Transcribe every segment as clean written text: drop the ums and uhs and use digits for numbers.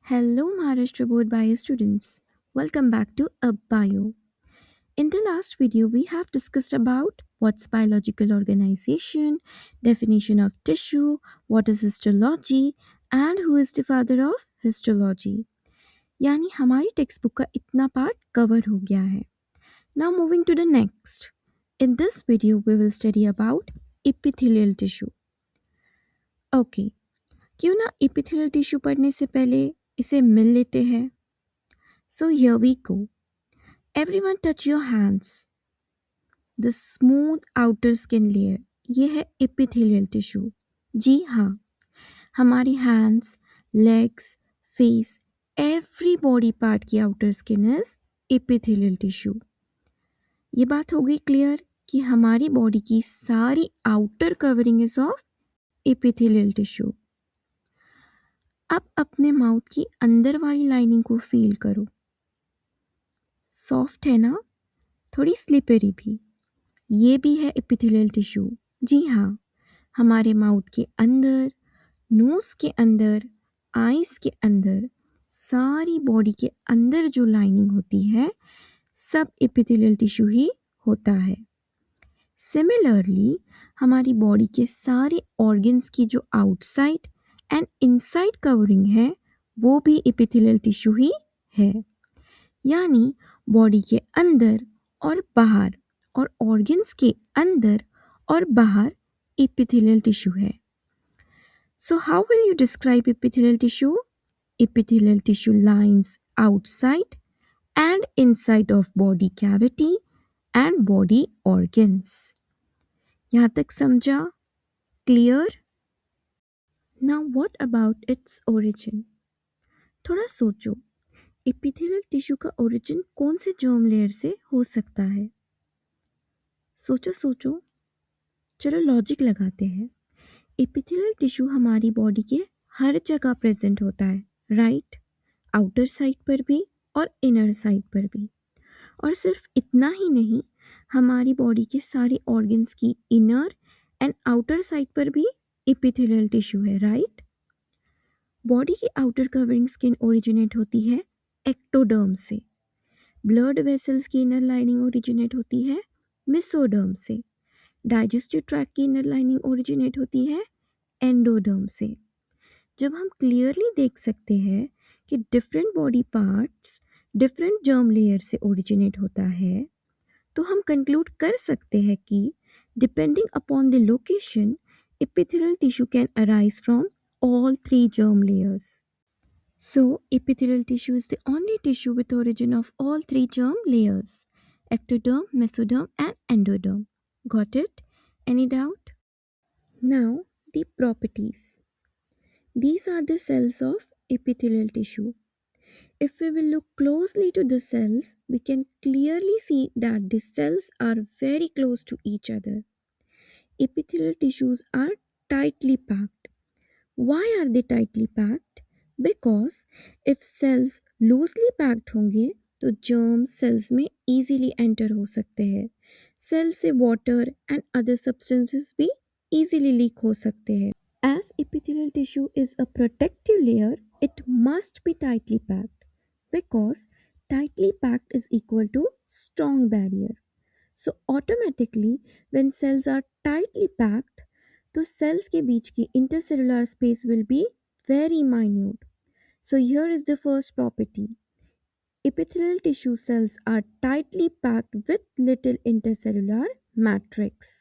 Hello, Maharashtra Board Bio students. Welcome back to UpBio. In the last video, we have discussed about what's biological organization, definition of tissue, what is histology, and who is the father of histology. यानी हमारी text book का इतना part cover हो गया है. Now moving to the next. In this video, we will study about epithelial tissue. Okay, क्यों ना epithelial tissue पढ़ने से पहले इसे मिल लेते हैं. So here we go. Everyone touch your hands. The smooth outer skin layer. ये है epithelial tissue. जी हाँ, हमारी hands, legs, face, every body part की outer skin is epithelial tissue. ये बात हो गई क्लियर कि हमारी बॉडी की सारी outer covering is of epithelial tissue. अब अपने माउथ की अंदर वाली लाइनिंग को फील करो. सॉफ्ट है ना, थोड़ी स्लिपरी भी. ये भी है एपिथेलियल टिश्यू. जी हाँ, हमारे माउथ के अंदर, नोज के अंदर, आईज के अंदर, सारी बॉडी के अंदर जो लाइनिंग होती है सब एपिथेलियल टिश्यू ही होता है. सिमिलरली हमारी बॉडी के सारे ऑर्गन्स की जो आउटसाइड एंड इनसाइड कवरिंग है वो भी एपिथेलियल टिश्यू ही है. यानी बॉडी के अंदर और बाहर और ऑर्गन्स के अंदर और बाहर epithelial tissue है. So how will you describe epithelial tissue? Epithelial tissue lines outside and inside of body cavity and body organs. यहाँ तक समझा? Clear? Now what about its origin? थोड़ा सोचो, epithelial tissue का origin कौन से germ layer से हो सकता है? सोचो सोचो. चलो लॉजिक लगाते हैं. एपिथेलियल टिश्यू हमारी बॉडी के हर जगह प्रेजेंट होता है, राइट? आउटर साइड पर भी और इनर साइड पर भी. और सिर्फ इतना ही नहीं, हमारी बॉडी के सारे ऑर्गन्स की इनर एंड आउटर साइड पर भी एपिथेलियल टिश्यू है, राइट? बॉडी की आउटर कवरिंग स्किन ओरिजिनेट होती है एक्टोडर्म से. ब्लड वेसल्स की इनर लाइनिंग ओरिजिनेट होती है मेसोडर्म से. डाइजेस्टिव ट्रैक्ट की इनर लाइनिंग ओरिजिनेट होती है एंडोडर्म से. जब हम क्लियरली देख सकते हैं कि different body parts different germ layer से ओरिजिनेट होता है, तो हम कंक्लूड कर सकते हैं कि depending upon the location epithelial tissue can arise from all three germ layers. So, epithelial tissue is the only tissue with origin of all three germ layers: ectoderm, mesoderm, and endoderm. Got it? Any doubt? Now, the properties. These are the cells of epithelial tissue. If we will look closely to the cells, we can clearly see that the cells are very close to each other. Epithelial tissues are tightly packed. Why are they tightly packed? Because if cells loosely packed होंगे तो germs cells में easily enter हो सकते हैं. Cells से water and other substances भी easily leak हो सकते हैं. As epithelial tissue is a protective layer, it must be tightly packed because tightly packed is equal to strong barrier. So automatically when cells are tightly packed, तो cells के बीच की intercellular space will be very minute. So here is the first property. Epithelial tissue cells are tightly packed with little intercellular matrix.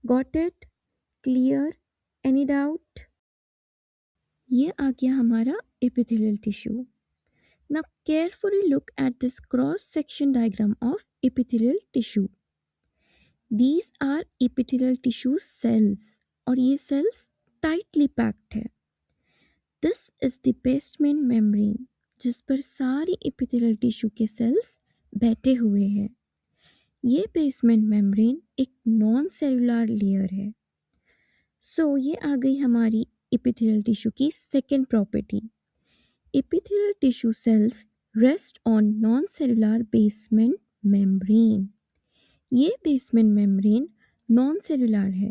Got it? Clear? Any doubt? ये आ गया हमारा epithelial tissue. Now carefully look at this cross section diagram of epithelial tissue. These are epithelial tissue cells और ये cells tightly packed है. This is the basement membrane जिस पर सारी epithelial tissue के cells बैठे हुए हैं. ये basement membrane एक नॉन सेलुलर लेयर है. सो ये आ गई हमारी epithelial tissue की second property. Epithelial tissue cells rest on non-cellular basement membrane. ये basement membrane non-cellular है.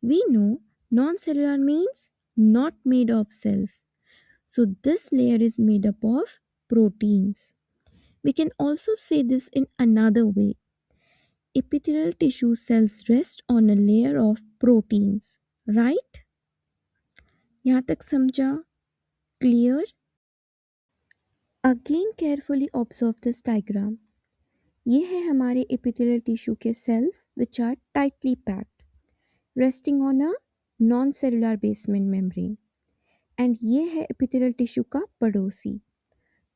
We know non-cellular means not made of cells. So this layer is made up of proteins. We can also say this in another way. Epithelial tissue cells rest on a layer of proteins, right? यहाँ तक समझा? Clear? Again carefully observe this diagram. ये है हमारे epithelial tissue के cells which are tightly packed, resting on a non-cellular basement membrane. And ये है epithelial tissue का पड़ोसी.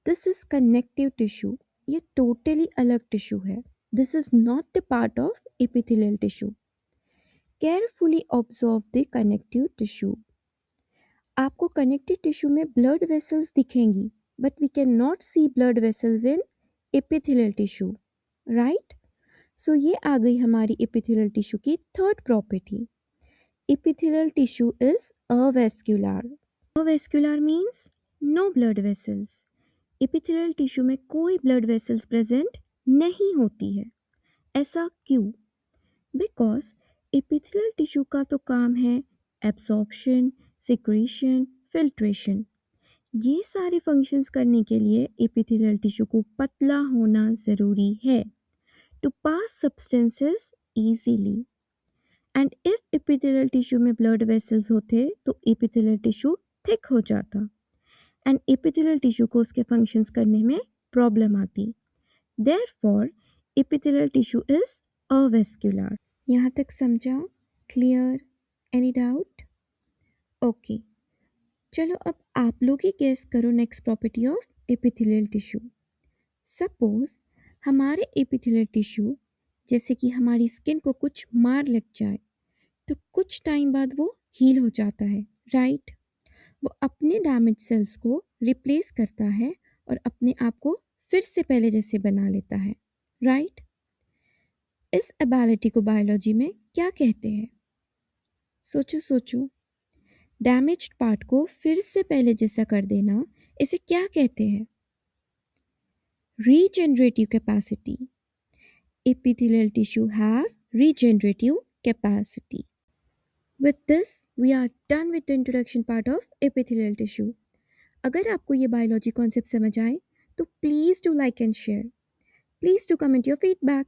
This is connective tissue. ये totally अलग tissue है. This is not the part of epithelial tissue. Carefully observe the connective tissue. आपको connective tissue में blood vessels दिखेंगी, but we cannot see blood vessels in epithelial tissue, right? So ये आ गई हमारी epithelial tissue की third property. Epithelial tissue is avascular. Avascular means no blood vessels. Epithelial tissue में कोई blood vessels present नहीं होती है. ऐसा क्यों? Because epithelial tissue का तो काम है absorption, secretion, filtration. ये सारे functions करने के लिए epithelial tissue को पतला होना ज़रूरी है to pass substances easily. And if epithelial tissue में blood vessels होते तो epithelial tissue thick हो जाता and epithelial tissue को उसके functions करने में problem आती. Therefore, epithelial tissue is avascular. यहाँ तक समझा? क्लियर? Any doubt? ओके, चलो अब आप लोग ही गेस करो next property of epithelial tissue. Suppose हमारे एपिथेलियल टिश्यू जैसे कि हमारी स्किन को कुछ मार लग जाए तो कुछ टाइम बाद वो हील हो जाता है, राइट? वो अपने डैमेज सेल्स को रिप्लेस करता है और अपने आप को फिर से पहले जैसे बना लेता है, राइट? इस एबिलिटी को बायोलॉजी में क्या कहते हैं? सोचो सोचो. डैमेज्ड पार्ट को फिर से पहले जैसा कर देना, इसे क्या कहते हैं? Regenerative capacity. Epithelial tissue have regenerative capacity. With this, we are done with the introduction part of epithelial tissue. अगर आपको ये बायोलॉजी कॉन्सेप्ट समझ आए तो please do like and share. Please do comment your feedback.